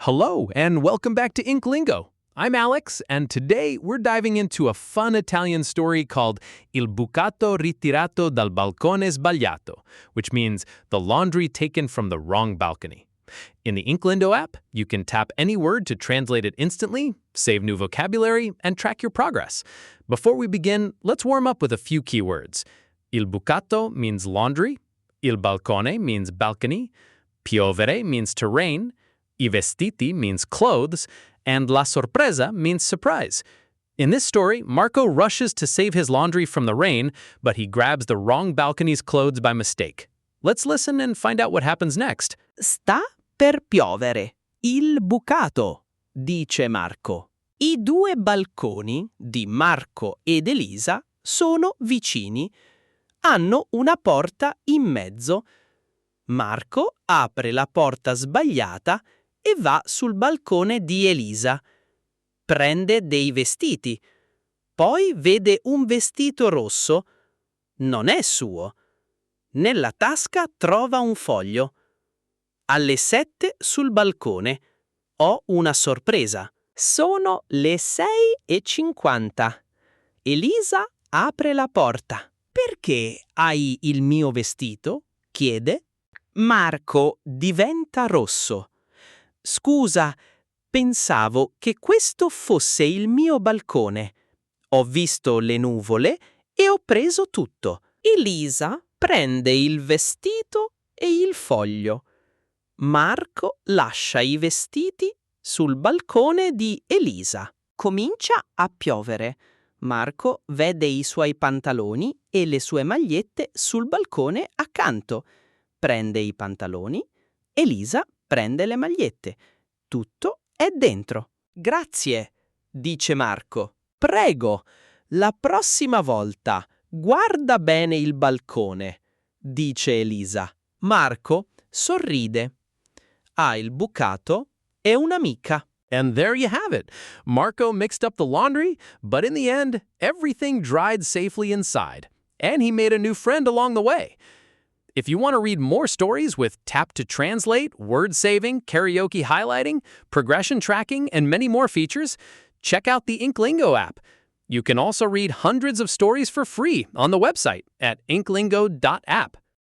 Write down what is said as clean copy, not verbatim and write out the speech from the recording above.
Hello, and welcome back to InkLingo. I'm Alex, and today we're diving into a fun Italian story called Il Bucato Ritirato dal Balcone Sbagliato, which means the laundry taken from the wrong balcony. In the InkLingo app, you can tap any word to translate it instantly, save new vocabulary, and track your progress. Before we begin, let's warm up with a few keywords. Il Bucato means laundry, Il Balcone means balcony, piovere means to rain, I vestiti means clothes, and la sorpresa means surprise. In this story, Marco rushes to save his laundry from the rain, but he grabs the wrong balcony's clothes by mistake. Let's listen and find out what happens next. Sta per piovere. Il bucato, dice Marco. I due balconi di Marco ed Elisa sono vicini. Hanno una porta in mezzo. Marco apre la porta sbagliata e va sul balcone di Elisa. Prende dei vestiti. Poi vede un vestito rosso. Non è suo. Nella tasca trova un foglio. Alle 7 sul balcone. Ho una sorpresa. Sono le 6:50. Elisa apre la porta. Perché hai il mio vestito? Chiede. Marco diventa rosso. Scusa, pensavo che questo fosse il mio balcone. Ho visto le nuvole e ho preso tutto. Elisa prende il vestito e il foglio. Marco lascia i vestiti sul balcone di Elisa. Comincia a piovere. Marco vede i suoi pantaloni e le sue magliette sul balcone accanto. Prende i pantaloni. Elisa prende le magliette. Tutto è dentro. Grazie, dice Marco. Prego, la prossima volta guarda bene il balcone, dice Elisa. Marco sorride. Ha il bucato e un'amica. And there you have it. Marco mixed up the laundry, but in the end, everything dried safely inside. And he made a new friend along the way. If you want to read more stories with tap to translate, word saving, karaoke highlighting, progression tracking, and many more features, check out the InkLingo app. You can also read hundreds of stories for free on the website at inklingo.app.